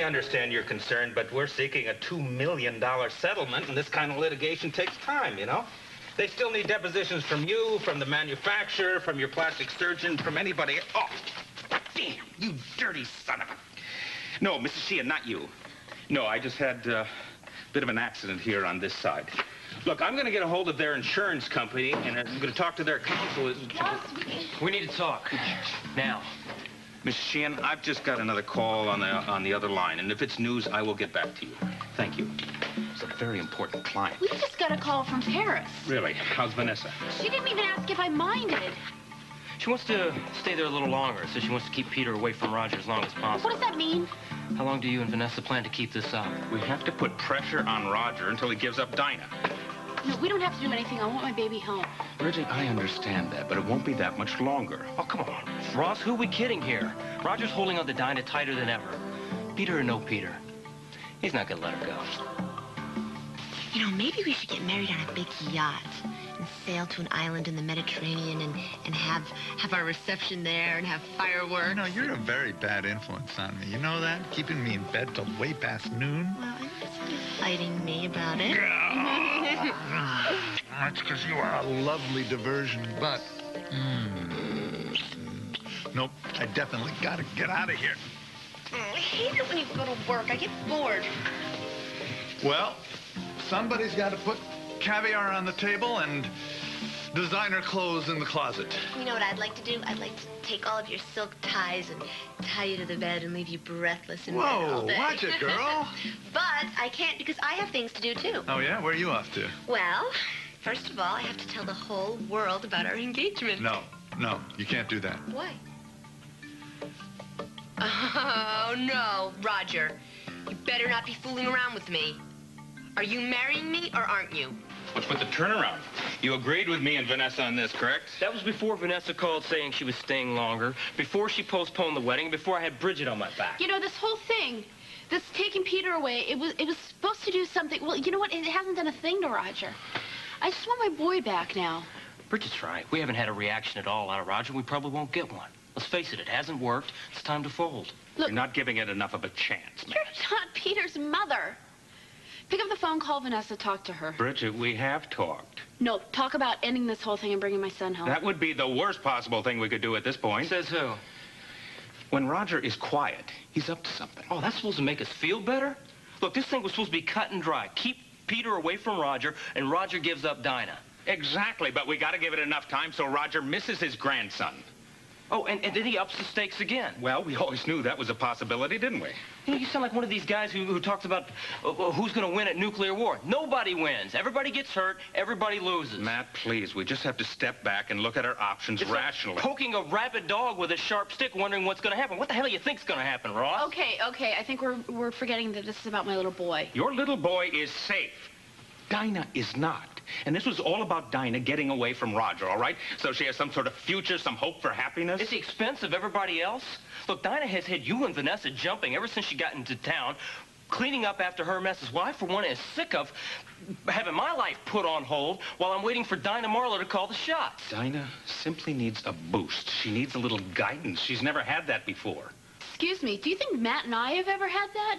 I understand your concern, but we're seeking a $2 million settlement, and this kind of litigation takes time, you know? They still need depositions from you, from the manufacturer, from your plastic surgeon, from anybody. Oh, damn, you dirty son of a... No, Mrs. Sheehan, not you. No, I just had a bit of an accident here on this side. Look, I'm going to get a hold of their insurance company, and I'm going to talk to their counsel. We need to talk. Now. Mrs. Sheehan, I've just got another call on the other line, and if it's news, I will get back to you. Thank you. It's a very important client. We just got a call from Paris. Really? How's Vanessa? She didn't even ask if I minded. She wants to stay there a little longer, so she wants to keep Peter away from Roger as long as possible. What does that mean? How long do you and Vanessa plan to keep this up? We have to put pressure on Roger until he gives up Dinah. No, we don't have to do anything. I want my baby home. Bridget, I understand that, but it won't be that much longer. Oh, come on. Ross, who are we kidding here? Roger's holding on to Dinah tighter than ever. Peter or no Peter, he's not gonna let her go. You know, maybe we should get married on a big yacht and sail to an island in the Mediterranean and have our reception there and have fireworks. You know, you're a very bad influence on me. You know that? Keeping me in bed till way past noon. Well, I guess you're fighting me about it. That's because you are a lovely diversion, but... Nope, I definitely gotta get out of here. I hate it when you go to work. I get bored. Well, somebody's got to put caviar on the table and designer clothes in the closet. You know what I'd like to do? I'd like to take all of your silk ties and tie you to the bed and leave you breathless in bed all day. Whoa, watch it, girl. But I can't because I have things to do, too. Oh, yeah? Where are you off to? Well, first of all, I have to tell the whole world about our engagement. No, you can't do that. Why? Oh, no, Roger. You better not be fooling around with me. Are you marrying me or aren't you? What's with the turnaround? You agreed with me and Vanessa on this, correct? That was before Vanessa called saying she was staying longer, before she postponed the wedding, before I had Bridget on my back. You know, this whole thing, this taking Peter away, it was supposed to do something. Well, you know what? It hasn't done a thing to Roger. I just want my boy back now. Bridget's right. We haven't had a reaction at all out of Roger. We probably won't get one. Let's face it, it hasn't worked. It's time to fold. Look, you're not giving it enough of a chance, man. You're not Peter's mother. Pick up the phone, call Vanessa, talk to her. Bridget, we have talked. No, talk about ending this whole thing and bringing my son home. That would be the worst possible thing we could do at this point. Says who? When Roger is quiet, he's up to something. Oh, that's supposed to make us feel better? Look, this thing was supposed to be cut and dry. Keep Peter away from Roger, and Roger gives up Dinah. Exactly, but we got to give it enough time so Roger misses his grandson. Oh, and then he ups the stakes again. Well, we always knew that was a possibility, didn't we? You know, you sound like one of these guys who talks about who's going to win at nuclear war. Nobody wins. Everybody gets hurt. Everybody loses. Matt, please, we just have to step back and look at our options rationally. Like poking a rabid dog with a sharp stick, wondering what's going to happen. What the hell do you think's going to happen, Ross? Okay. I think we're forgetting that this is about my little boy. Your little boy is safe. Dinah is not. And this was all about Dinah getting away from Roger, all right? So she has some sort of future, some hope for happiness? At the expense of everybody else? Look, Dinah has had you and Vanessa jumping ever since she got into town, cleaning up after her messes. Well, I, for one, am sick of having my life put on hold while I'm waiting for Dinah Marlowe to call the shots. Dinah simply needs a boost. She needs a little guidance. She's never had that before. Excuse me, do you think Matt and I have ever had that?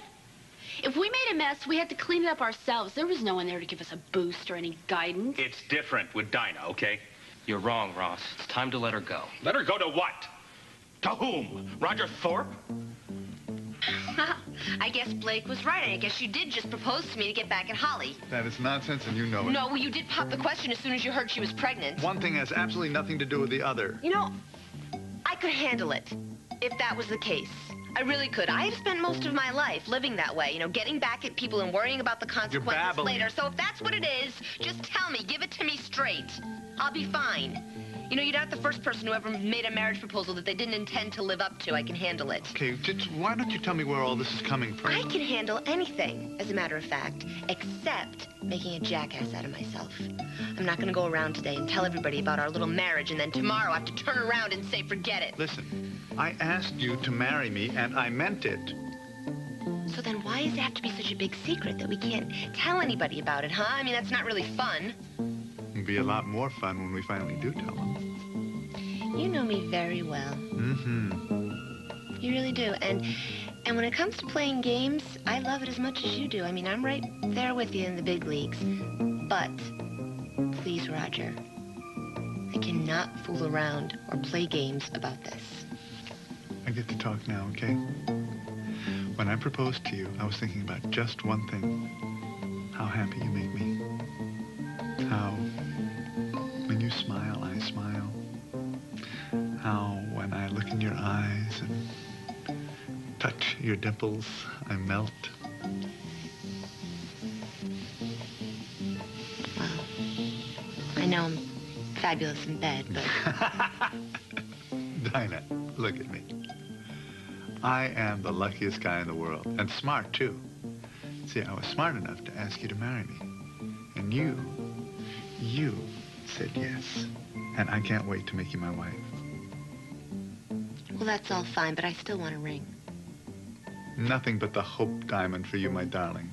If we made a mess, we had to clean it up ourselves. There was no one there to give us a boost or any guidance. It's different with Dinah, okay? You're wrong, Ross. It's time to let her go. Let her go to what? To whom? Roger Thorpe? I guess Blake was right. I guess you did just propose to me to get back at Holly. That is nonsense, and you know it. No, well, you did pop the question as soon as you heard she was pregnant. One thing has absolutely nothing to do with the other. You know, I could handle it if that was the case. I really could. I have spent most of my life living that way, you know, getting back at people and worrying about the consequences later. So if that's what it is, just tell me. Give it to me straight. I'll be fine. You know, you're not the first person who ever made a marriage proposal that they didn't intend to live up to. I can handle it. Okay, just why don't you tell me where all this is coming from? I can handle anything, as a matter of fact, except making a jackass out of myself. I'm not going to go around today and tell everybody about our little marriage, and then tomorrow I have to turn around and say, forget it. Listen, I asked you to marry me, and I meant it. So then why does it have to be such a big secret that we can't tell anybody about it, huh? I mean, that's not really fun. It'll be a lot more fun when we finally do tell them. You know me very well. Mm-hmm. You really do. And And when it comes to playing games, I love it as much as you do. I mean, I'm right there with you in the big leagues. But, please, Roger, I cannot fool around or play games about this. I get to talk now, okay? When I proposed to you, I was thinking about just one thing. How happy you make me. How, when you smile, I smile. How, when I look in your eyes and touch your dimples, I melt. Well, I know I'm fabulous in bed, but... Dinah, look at me. I am the luckiest guy in the world, and smart, too. See, I was smart enough to ask you to marry me. And you said yes. And I can't wait to make you my wife. Well, that's all fine, but I still want a ring. Nothing but the Hope diamond for you, my darling.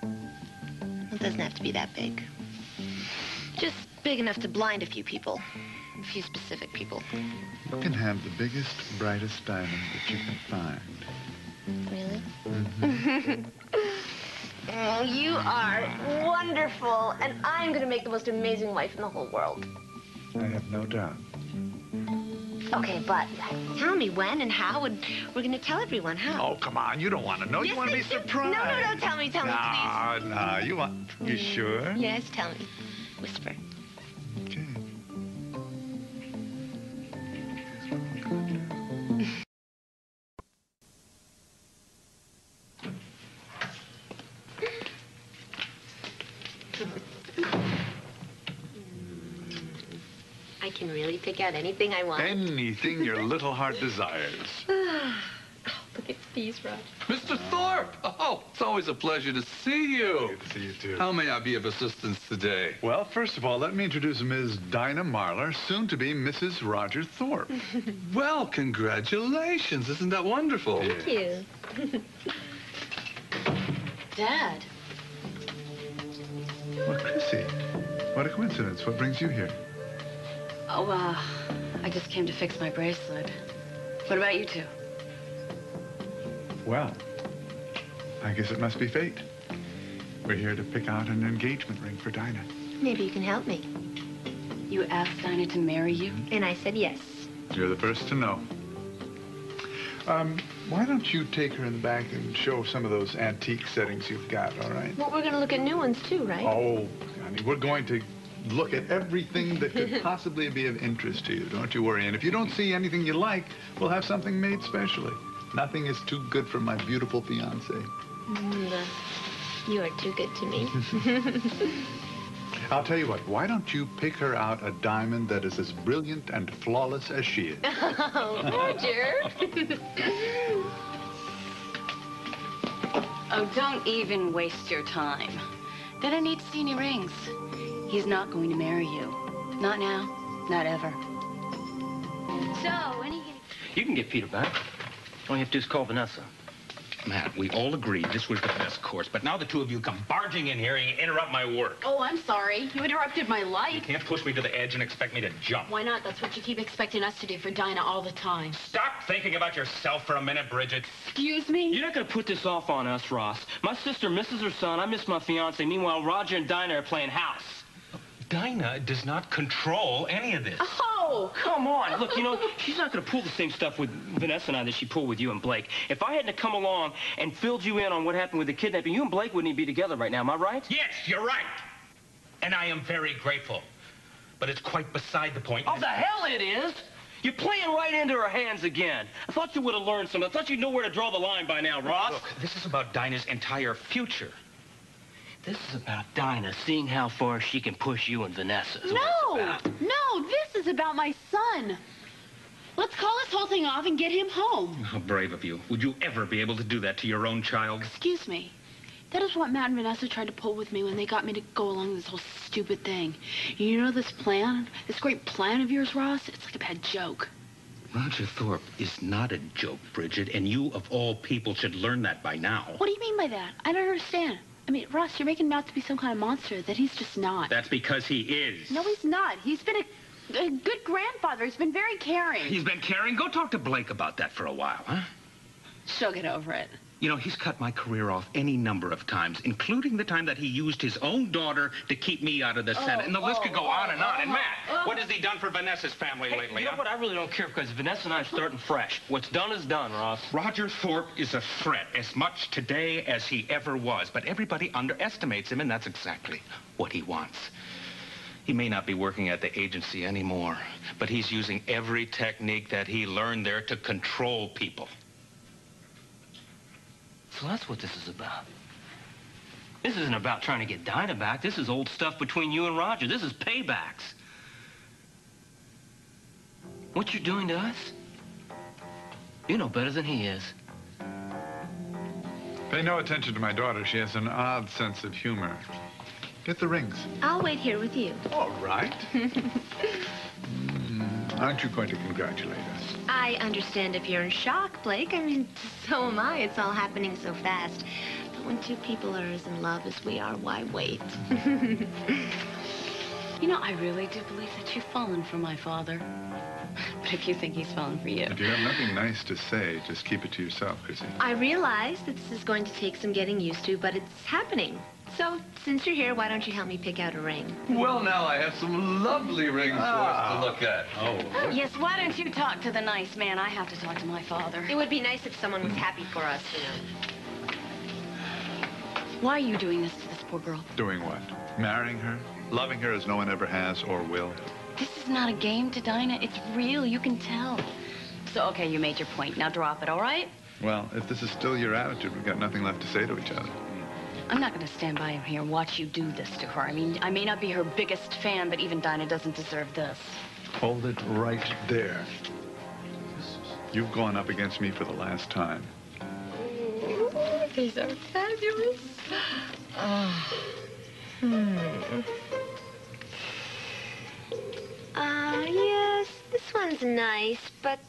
Well, it doesn't have to be that big. Just big enough to blind a few people. A few specific people. You can have the biggest, brightest diamond that you can find. Really? Mm-hmm. Oh, you are wonderful, and I'm going to make the most amazing wife in the whole world. I have no doubt. Okay, but tell me when and how, and we're going to tell everyone how. Oh, come on. You don't want to know. Yes, You want to I be do. surprised. No, tell me, please. No, you want... You sure? Yes, tell me. Whisper. Okay. I can really pick out anything I want. Anything your little heart desires. Look at these, Rod. Mr. Thorpe! Oh, it's always a pleasure to see you. Good to see you, too. How may I be of assistance today? Well, first of all, let me introduce Ms. Dinah Marlar, soon to be Mrs. Roger Thorpe. Well, congratulations. Isn't that wonderful? Thank you. Dad. Well, Chrissy, what a coincidence. What brings you here? Oh, I just came to fix my bracelet. What about you two? Well, I guess it must be fate. We're here to pick out an engagement ring for Dinah. Maybe you can help me. You asked Dinah to marry you? And I said yes. You're the first to know. Why don't you take her in the back and show some of those antique settings you've got, all right? Well, we're going to look at new ones, too, right? Oh, honey, we're going to look at everything that could possibly be of interest to you. Don't you worry. And if you don't see anything you like, we'll have something made specially. Nothing is too good for my beautiful fiancé. You are too good to me. I'll tell you what, why don't you pick her out a diamond that is as brilliant and flawless as she is? Oh, Roger. Oh, don't even waste your time. They don't need to see any rings. He's not going to marry you. Not now, not ever. So, when are you getting... You can get Peter back. All you have to do is call Vanessa. Matt, we all agreed this was the best course, but now the two of you come barging in here and you interrupt my work. Oh, I'm sorry. You interrupted my You life. can't push me to the edge and expect me to jump. Why not? That's what you keep expecting us to do for Dinah all the time. Stop thinking about yourself for a minute, Bridget. Excuse me? You're not going to put this off on us, Ross. My sister misses her son. I miss my fiance. Meanwhile, Roger and Dinah are playing house. Dinah does not control any of this. Oh! Come on. Look, you know, she's not going to pull the same stuff with Vanessa and I that she pulled with you and Blake. If I hadn't come along and filled you in on what happened with the kidnapping, you and Blake wouldn't even be together right now. Am I right? Yes, you're right. And I am very grateful. But it's quite beside the point. Oh, the hell it is! You're playing right into her hands again. I thought you would have learned something. I thought you'd know where to draw the line by now, Ross. Look, this is about Dinah's entire future. This is about Dinah seeing how far she can push you and Vanessa. No! No, this is about my son. Let's call this whole thing off and get him home. How brave of you. Would you ever be able to do that to your own child? Excuse me. That is what Matt and Vanessa tried to pull with me when they got me to go along with this whole stupid thing. You know this plan? This great plan of yours, Ross? It's like a bad joke. Roger Thorpe is not a joke, Bridget, and you, of all people, should learn that by now. What do you mean by that? I don't understand. I mean, Ross, you're making him out to be some kind of monster that he's just not. That's because he is. No, he's not. He's been a good grandfather. He's been very caring. He's been caring. Go talk to Blake about that for a while, huh? She'll get over it. You know, he's cut my career off any number of times, including the time that he used his own daughter to keep me out of the Senate. And the list could go on and on. And Matt, what has he done for Vanessa's family lately? You know what? I really don't care because Vanessa and I are starting fresh. What's done is done, Ross. Roger Thorpe is a threat as much today as he ever was. But everybody underestimates him, and that's exactly what he wants. He may not be working at the agency anymore, but he's using every technique that he learned there to control people. So that's what this is about. This isn't about trying to get Dinah back. This is old stuff between you and Roger. This is paybacks. What you're doing to us, you know better than he is. Pay no attention to my daughter. She has an odd sense of humor. Get the rings. I'll wait here with you. All right. Aren't you going to congratulate us? I understand if you're in shock, Blake. I mean, so am I. It's all happening so fast. But when two people are as in love as we are, why wait? You know, I really do believe that you've fallen for my father. But if you think he's fallen for you... If you have nothing nice to say, just keep it to yourself, Chrissy. I realize that this is going to take some getting used to, but it's happening. So, since you're here, why don't you help me pick out a ring? Well, now I have some lovely rings for us to look at. Oh, yes, why don't you talk to the nice man? I have to talk to my father. It would be nice if someone was happy for us, you know. Why are you doing this to this poor girl? Doing what? Marrying her? Loving her as no one ever has or will? This is not a game to Dinah. It's real. You can tell. So, okay, you made your point. Now drop it, all right? Well, if this is still your attitude, we've got nothing left to say to each other. I'm not going to stand by here and watch you do this to her. I mean, I may not be her biggest fan, but even Dinah doesn't deserve this. Hold it right there. You've gone up against me for the last time. Ooh, these are fabulous. Yes, this one's nice, but,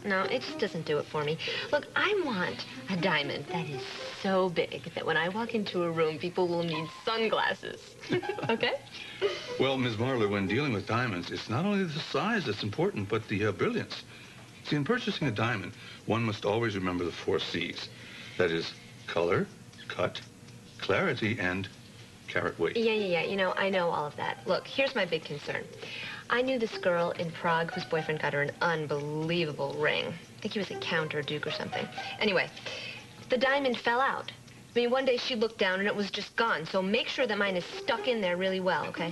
No, it just doesn't do it for me. Look, I want a diamond that is so big that when I walk into a room, people will need sunglasses. Okay? Well, Ms. Marler, when dealing with diamonds, it's not only the size that's important, but the brilliance. See, in purchasing a diamond, one must always remember the 4 C's. That is, color, cut, clarity, and carat weight. Yeah. You know, I know all of that. Look, here's my big concern. I knew this girl in Prague whose boyfriend got her an unbelievable ring. I think he was a count or a duke or something. Anyway, the diamond fell out. I mean, one day she looked down and it was just gone. So make sure that mine is stuck in there really well, okay?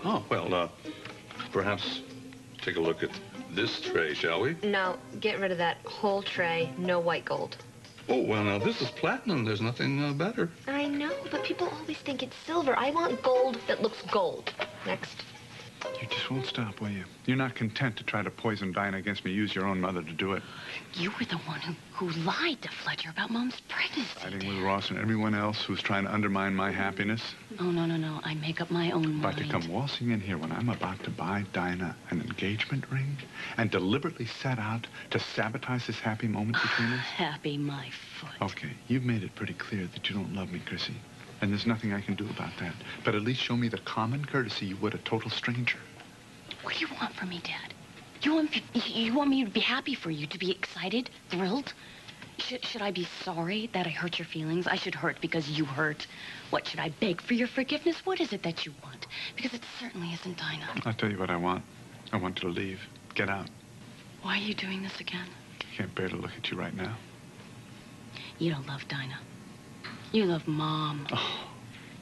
Oh, well, perhaps take a look at this tray, shall we? No, get rid of that whole tray. No white gold. Oh, well, now, this is platinum. There's nothing better. I know, but people always think it's silver. I want gold that looks gold. Next. You just won't stop, will you? You're not content to try to poison Dinah against me. Use your own mother to do it. You were the one who lied to Fletcher about Mom's pregnancy. Fighting with Ross and everyone else who's trying to undermine my happiness. Oh, no. I make up my own mind. But to come waltzing in here when I'm about to buy Dinah an engagement ring and deliberately set out to sabotage this happy moment between us? Happy my foot. Okay, you've made it pretty clear that you don't love me, Chrissy. And there's nothing I can do about that. But at least show me the common courtesy you would a total stranger. What do you want from me, Dad? You want me to be happy for you, to be excited, thrilled? Should I be sorry that I hurt your feelings? I should hurt because you hurt. What, should I beg for your forgiveness? What is it that you want? Because it certainly isn't Dinah. I'll tell you what I want. I want you to leave. Get out. Why are you doing this again? I can't bear to look at you right now. You don't love Dinah. You love Mom. Oh.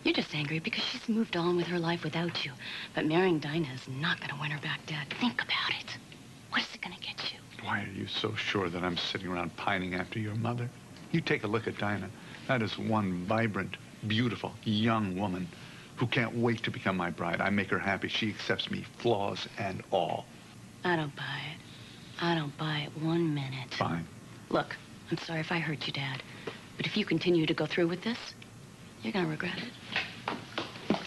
You're just angry because she's moved on with her life without you. But marrying Dinah is not going to win her back, Dad. Think about it. What is it going to get you? Why are you so sure that I'm sitting around pining after your mother? You take a look at Dinah. That is one vibrant, beautiful, young woman who can't wait to become my bride. I make her happy. She accepts me, flaws and all. I don't buy it. I don't buy it 1 minute. Fine. Look, I'm sorry if I hurt you, Dad. But if you continue to go through with this, you're going to regret it.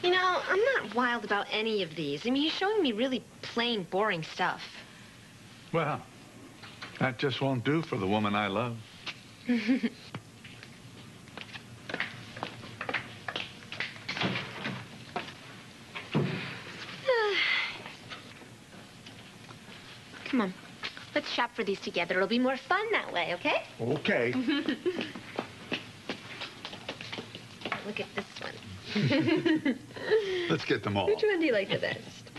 You know, I'm not wild about any of these. I mean, he's showing me really plain, boring stuff. Well, that just won't do for the woman I love. Come on. Let's shop for these together. It'll be more fun that way, okay? Okay. Look at this one. Let's get them all. Which one do you like the best?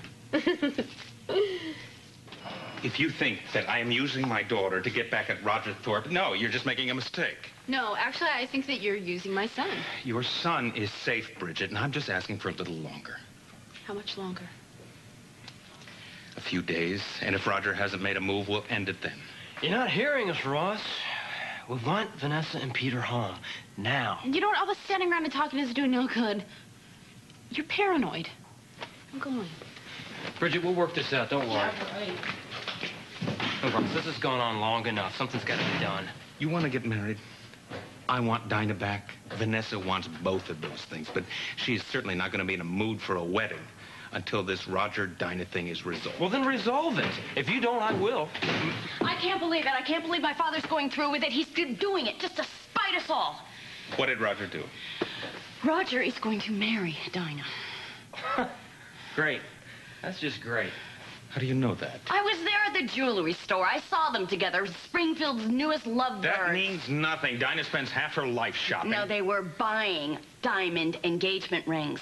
If you think that I am using my daughter to get back at Roger Thorpe, no, you're just making a mistake. No, actually, I think that you're using my son. Your son is safe, Bridget, and I'm just asking for a little longer. How much longer? A few days, and if Roger hasn't made a move, we'll end it then. You're not hearing us, Ross. We want Vanessa and Peter home. Now. You know what? All this standing around and talking is doing no good. You're paranoid. I'm going. Bridget, we'll work this out. Don't worry. Yeah, right. Look, Ross, this has gone on long enough. Something's got to be done. You want to get married? I want Dinah back. Vanessa wants both of those things, but she's certainly not going to be in a mood for a wedding until this Roger-Dinah thing is resolved. Well, then resolve it. If you don't, I will. I can't believe it. I can't believe my father's going through with it. He's doing it just to spite us all. What did Roger do? Roger is going to marry Dinah. Great. That's just great. How do you know that? I was there at the jewelry store. I saw them together. Springfield's newest lovebirds. That means nothing. Dinah spends half her life shopping. No, they were buying diamond engagement rings.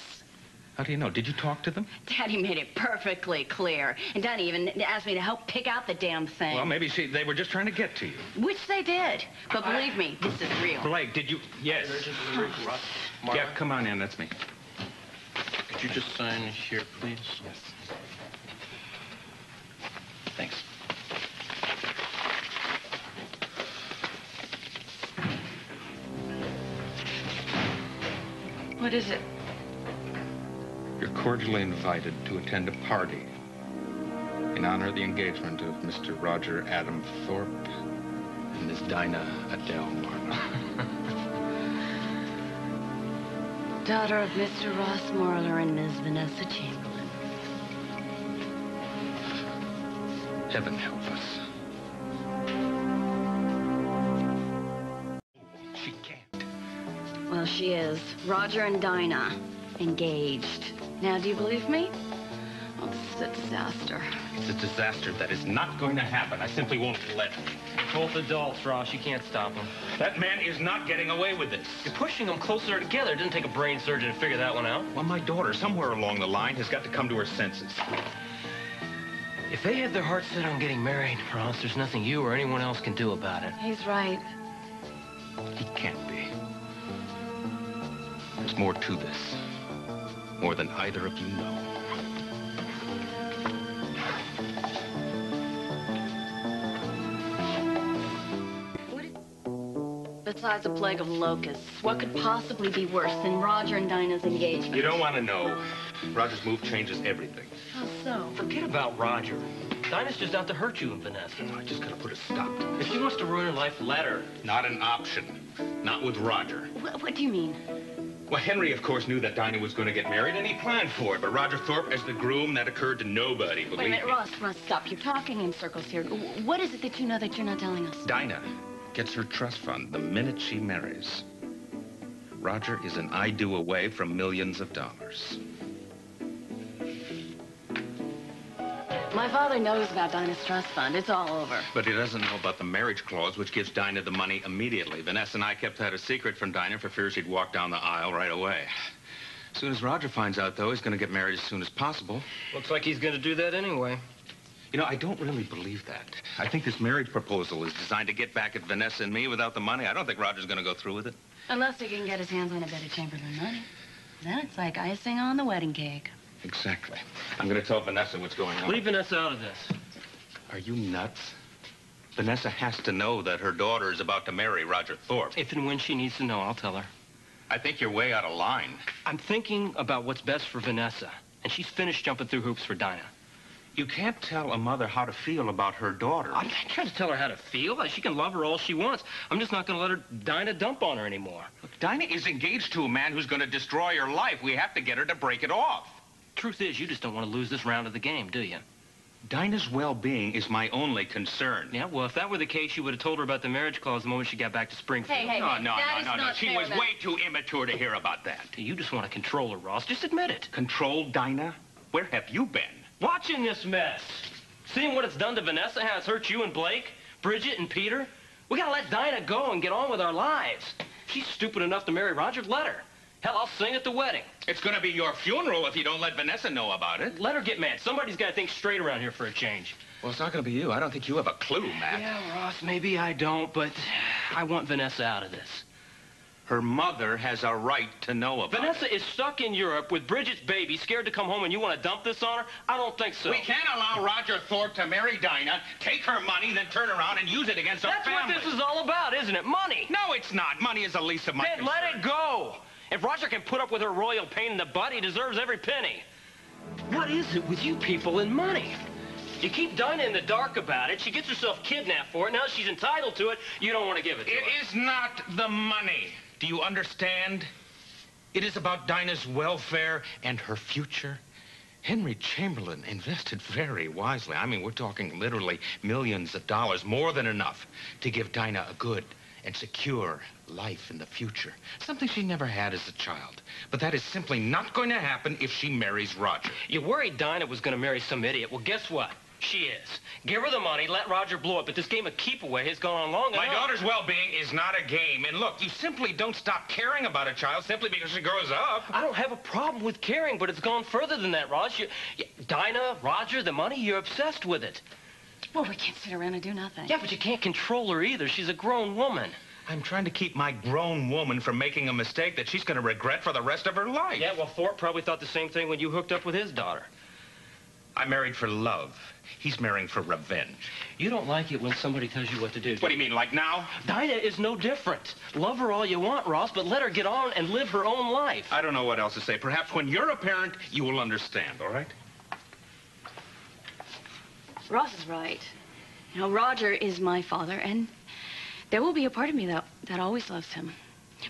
How do you know? Did you talk to them? Daddy made it perfectly clear. And Daddy even asked me to help pick out the damn thing. Well, maybe they were just trying to get to you. Which they did. But believe me, this is real. Blake, did you... Yes. Yeah, come on in. That's me. Could you just sign here, please? Yes. Thanks. What is it? You're cordially invited to attend a party in honor of the engagement of Mr. Roger Adam Thorpe and Miss Dinah Adele Marlowe. Daughter of Mr. Ross Marler and Ms. Vanessa Chamberlain. Heaven help us. She can't. Well, she is. Roger and Dinah. Engaged. Now, do you believe me? Oh, this is a disaster. It's a disaster that is not going to happen. I simply won't let it. Both adults, Ross. You can't stop them. That man is not getting away with this. You're pushing them closer together. It didn't take a brain surgeon to figure that one out. Well, my daughter, somewhere along the line, has got to come to her senses. If they have their hearts set on getting married, Ross, there's nothing you or anyone else can do about it. He's right. He can't be. There's more to this. More than either of you know. Besides a plague of locusts, what could possibly be worse than Roger and Dinah's engagement? You don't want to know. Roger's move changes everything. How so? Forget about Roger. Dinah's just out to hurt you and Vanessa. I just gotta put a stop to If she wants to ruin her life, let her. Not an option. Not with Roger. What do you mean? Well, Henry, of course, knew that Dinah was going to get married, and he planned for it. But Roger Thorpe, as the groom, that occurred to nobody, believe Wait a minute, me. Ross, stop. You're talking in circles here. What is it that you know that you're not telling us? Dinah gets her trust fund the minute she marries. Roger is an I do away from millions of dollars. My father knows about Dinah's trust fund. It's all over. But he doesn't know about the marriage clause, which gives Dinah the money immediately. Vanessa and I kept that a secret from Dinah for fear she'd walk down the aisle right away. As soon as Roger finds out, though, he's going to get married as soon as possible. Looks like he's going to do that anyway. You know, I don't really believe that. I think this marriage proposal is designed to get back at Vanessa and me without the money. I don't think Roger's going to go through with it. Unless he can get his hands on a bit of Chamberlain money. Then it's like icing on the wedding cake. Exactly. I'm going to tell Vanessa what's going on. Leave Vanessa out of this. Are you nuts? Vanessa has to know that her daughter is about to marry Roger Thorpe. If and when she needs to know, I'll tell her. I think you're way out of line. I'm thinking about what's best for Vanessa, and she's finished jumping through hoops for Dinah. You can't tell a mother how to feel about her daughter. I'm not trying to tell her how to feel. She can love her all she wants. I'm just not going to let her Dinah dump on her anymore. Look, Dinah is engaged to a man who's going to destroy her life. We have to get her to break it off. Truth is, you just don't want to lose this round of the game, do you? Dinah's well-being is my only concern. Yeah, well, if that were the case, you would have told her about the marriage clause the moment she got back to Springfield. Hey, No. not She fair, was that- way too immature to hear about that. You just want to control her, Ross. Just admit it. Control Dinah? Where have you been? Watching this mess. Seeing what it's done to Vanessa, how it's hurt you and Blake, Bridget and Peter, we gotta let Dinah go and get on with our lives. If she's stupid enough to marry Roger, let her. Hell, I'll sing at the wedding. It's gonna be your funeral if you don't let Vanessa know about it. Let her get mad. Somebody's gotta think straight around here for a change. Well, it's not gonna be you. I don't think you have a clue, Matt. Yeah, Ross, maybe I don't, but I want Vanessa out of this. Her mother has a right to know about Vanessa it. is stuck in Europe with Bridget's baby, scared to come home, and you want to dump this on her? I don't think so. We can't allow Roger Thorpe to marry Dinah, take her money, then turn around and use it against our family. That's what this is all about, isn't it? Money. No, it's not. Money is the least of my Then concerns. let it go. If Roger can put up with her royal pain in the butt, he deserves every penny. What is it with you people and money? You keep Dinah in the dark about it. She gets herself kidnapped for it. Now she's entitled to it. You don't want to give it to her. It is not the money. Do you understand? It is about Dinah's welfare and her future. Henry Chamberlain invested very wisely. I mean, we're talking literally millions of dollars, more than enough, to give Dinah a good and secure life in the future. Something she never had as a child. But that is simply not going to happen if she marries Roger. You worried Dinah was going to marry some idiot. Well, guess what? She is. Give her the money, let Roger blow it, but this game of keep away has gone on long enough. My daughter's well-being is not a game. And look, you simply don't stop caring about a child simply because she grows up. I don't have a problem with caring, but it's gone further than that, Ross. Dinah, Roger, the money, you're obsessed with it. Well, we can't sit around and do nothing. Yeah, but you can't control her either. She's a grown woman. I'm trying to keep my grown woman from making a mistake that she's going to regret for the rest of her life. Yeah, well, Thorpe probably thought the same thing when you hooked up with his daughter. I married for love. He's marrying for revenge. You don't like it when somebody tells you what to do. What do you mean, like now? Dinah is no different. Love her all you want, Ross, but let her get on and live her own life. I don't know what else to say. Perhaps when you're a parent, you will understand, all right? Ross is right. You know, Roger is my father, and there will be a part of me that always loves him.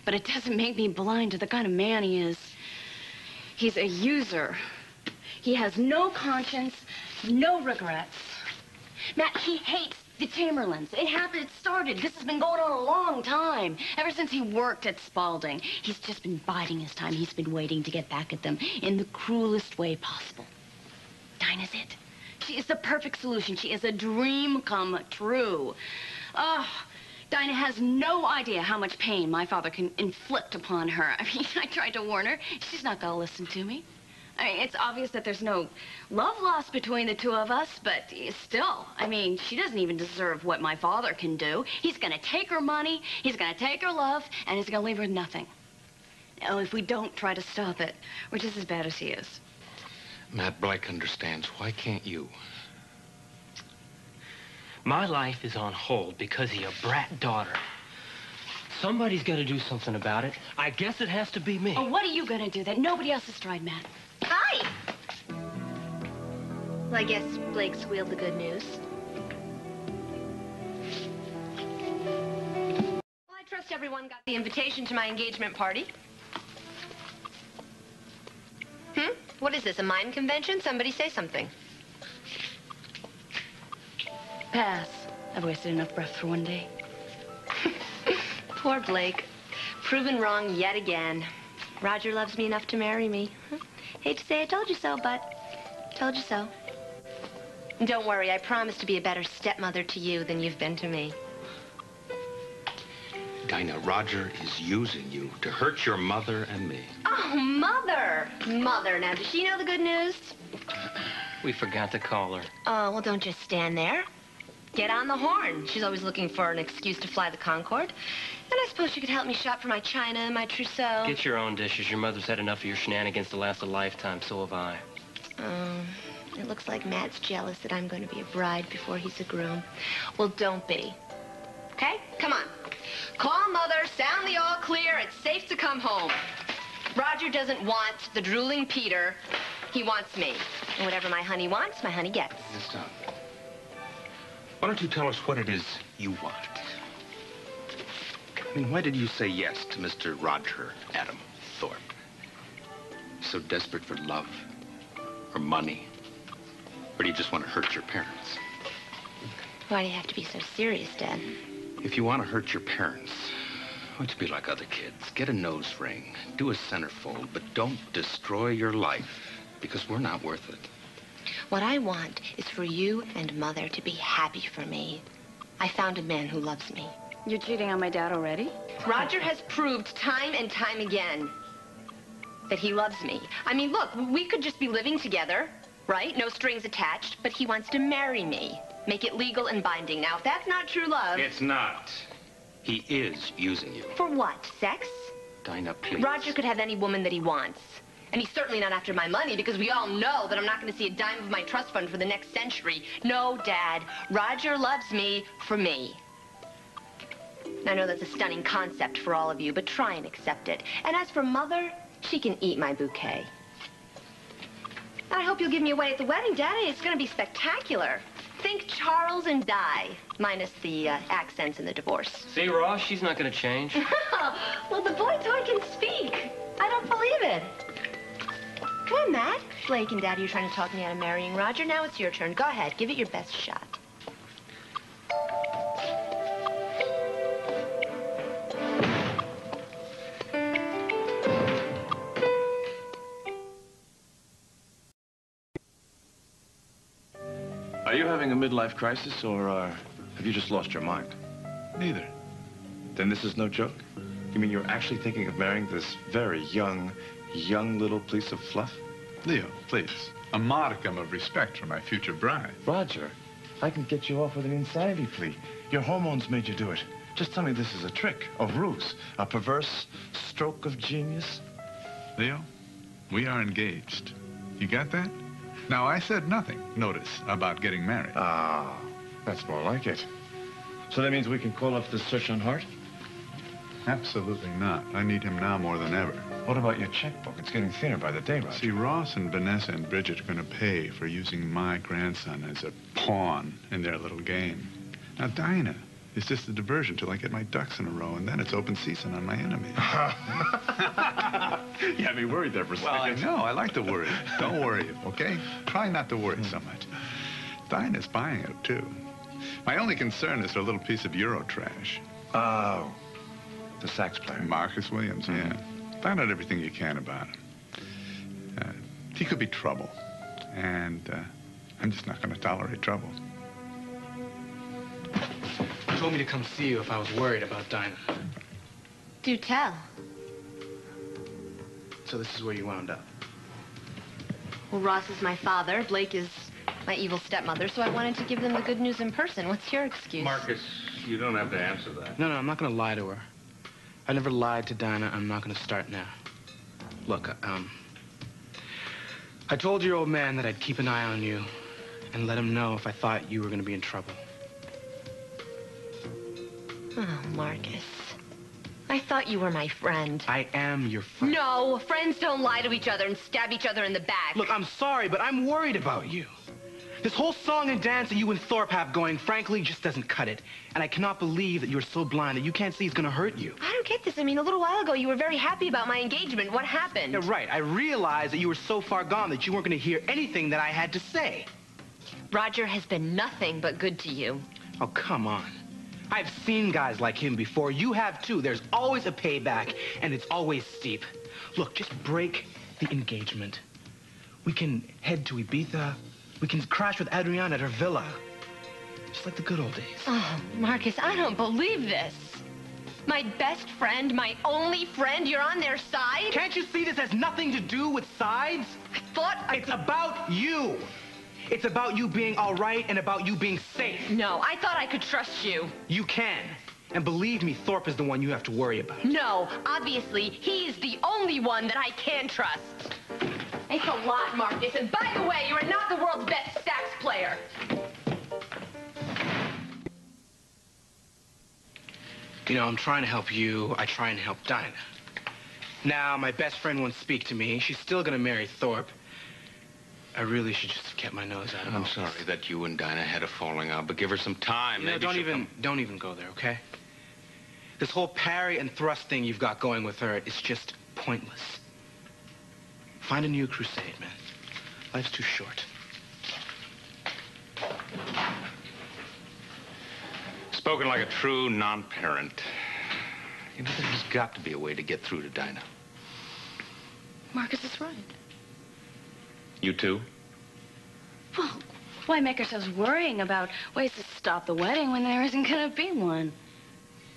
But it doesn't make me blind to the kind of man he is. He's a user. He has no conscience, no regrets. Matt, he hates the Chamberlains. It started. This has been going on a long time. Ever since he worked at Spalding. He's just been biding his time. He's been waiting to get back at them in the cruelest way possible. Dinah's it. She is the perfect solution. She is a dream come true. Dinah has no idea how much pain my father can inflict upon her. I mean, I tried to warn her. She's not going to listen to me. I mean, it's obvious that there's no love lost between the two of us, but still, I mean, she doesn't even deserve what my father can do. He's going to take her money, he's going to take her love, and he's going to leave her with nothing. Oh, if we don't try to stop it, we're just as bad as he is. Matt Blake understands. Why can't you? My life is on hold because of your brat daughter. Somebody's got to do something about it. I guess it has to be me. Oh, what are you going to do that nobody else has tried, Matt? Hi! Well, I guess Blake squealed the good news. Well, I trust everyone got the invitation to my engagement party. What is this, a mime convention? Somebody say something. Pass. I've wasted enough breath for one day. Poor Blake. Proven wrong yet again. Roger loves me enough to marry me. Hate to say I told you so, but told you so. And don't worry, I promise to be a better stepmother to you than you've been to me. Dinah, Roger is using you to hurt your mother and me. Oh, Mother! Mother, now, does she know the good news? We forgot to call her. Oh, well, don't just stand there. Get on the horn. She's always looking for an excuse to fly the Concorde. And I suppose she could help me shop for my china and my trousseau. Get your own dishes. Your mother's had enough of your shenanigans to last a lifetime. So have I. It looks like Matt's jealous that I'm going to be a bride before he's a groom. Well, don't be. Okay? Come on. Call Mother, sound the all clear. It's safe to come home. Roger doesn't want the drooling Peter. He wants me. And whatever my honey wants, my honey gets. Yes, Tom. Why don't you tell us what it is you want? I mean, why did you say yes to Mr. Roger Adam Thorpe? So desperate for love or money? Or do you just want to hurt your parents? Why do you have to be so serious, Dad? If you want to hurt your parents, why don't you be like other kids? Get a nose ring, do a centerfold, but don't destroy your life, because we're not worth it. What I want is for you and Mother to be happy for me. I found a man who loves me. You're cheating on my dad already? Roger has proved time and time again that he loves me. I mean, look, we could just be living together, right? No strings attached, but he wants to marry me. Make it legal and binding. Now, if that's not true love... It's not. He is using you. For what? Sex? Dinah, please. Roger could have any woman that he wants. And he's certainly not after my money, because we all know that I'm not going to see a dime of my trust fund for the next century. No, Dad. Roger loves me for me. I know that's a stunning concept for all of you, but try and accept it. And as for Mother, she can eat my bouquet. And I hope you'll give me away at the wedding, Daddy. It's going to be spectacular. Think Charles and Di, minus the accents and the divorce. See, Ross, she's not going to change. Well, the boy toy can speak. I don't believe it. Come on, Matt. Blake and Daddy are trying to talk me out of marrying Roger. Now it's your turn. Go ahead. Give it your best shot. Are you having a midlife crisis, or have you just lost your mind? Neither. Then this is no joke? You mean you're actually thinking of marrying this very young little piece of fluff? Leo, please. A modicum of respect for my future bride. Roger, I can get you off with an insanity plea. Your hormones made you do it. Just tell me this is a trick, a ruse, a perverse stroke of genius. Leo, we are engaged. You got that? Now, I said nothing, notice, about getting married. Ah, that's more like it. So that means we can call off this search on Hart? Absolutely not. I need him now more than ever. What about your checkbook? It's getting thinner by the day, Roger. See, Ross and Vanessa and Bridget are going to pay for using my grandson as a pawn in their little game. Now, Dinah is just a diversion till I get my ducks in a row, and then it's open season on my enemy. You had me worried there for a second. Well, I know. I like to worry. Don't worry, okay? Try not to worry so much. Dinah's buying it, too. My only concern is her little piece of Euro trash. Oh, the sax player. Marcus Williams, yeah. Find out everything you can about him. He could be trouble, and I'm just not going to tolerate trouble. He told me to come see you if I was worried about Dinah. Do tell. So this is where you wound up. Well, Ross is my father. Blake is my evil stepmother, so I wanted to give them the good news in person. What's your excuse? Marcus, you don't have to answer that. No, I'm not going to lie to her. I never lied to Dinah. I'm not going to start now. Look, I told your old man that I'd keep an eye on you and let him know if I thought you were going to be in trouble. Oh, Marcus. I thought you were my friend. I am your friend. No, friends don't lie to each other and stab each other in the back. Look, I'm sorry, but I'm worried about you. This whole song and dance that you and Thorpe have going, frankly, just doesn't cut it. And I cannot believe that you're so blind that you can't see it's going to hurt you. I don't get this. I mean, a little while ago, you were very happy about my engagement. What happened? Yeah, right. I realized that you were so far gone that you weren't going to hear anything that I had to say. Roger has been nothing but good to you. Oh, come on. I've seen guys like him before. You have, too. There's always a payback, and it's always steep. Look, just break the engagement. We can head to Ibiza. We can crash with Adriana at her villa. Just like the good old days. Oh, Marcus, I don't believe this. My best friend, my only friend, you're on their side? Can't you see this has nothing to do with sides? I thought It's about you. It's about you being all right and about you being safe. No, I thought I could trust you. You can. And believe me, Thorpe is the one you have to worry about. No, obviously, he's the only one that I can trust. Thanks a lot, Marcus. And by the way, you are not the world's best sax player. You know, I'm trying to help you. I try and help Dinah. Now, my best friend won't speak to me. She's still going to marry Thorpe. I really should just have kept my nose out of it. I'm sorry that you and Dinah had a falling out, but give her some time. You know, don't even go there, okay? This whole parry and thrust thing you've got going with her is just pointless. Find a new crusade, man. Life's too short. Spoken like a true non-parent. You know, there's got to be a way to get through to Dinah. Marcus is right. You too? Well, why make ourselves worrying about ways to stop the wedding when there isn't going to be one?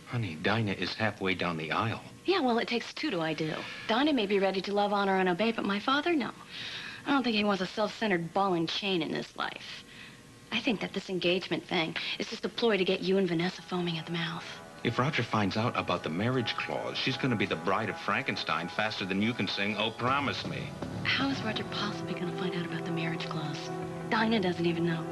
Honey, Dinah is halfway down the aisle. Yeah, well, it takes two to I do. Dinah may be ready to love, honor, and obey, but my father, no. I don't think he wants a self-centered ball and chain in his life. I think that this engagement thing is just a ploy to get you and Vanessa foaming at the mouth. If Roger finds out about the marriage clause, she's going to be the bride of Frankenstein faster than you can sing, "Oh, Promise Me." How is Roger possibly going to find out about the marriage clause? Dinah doesn't even know.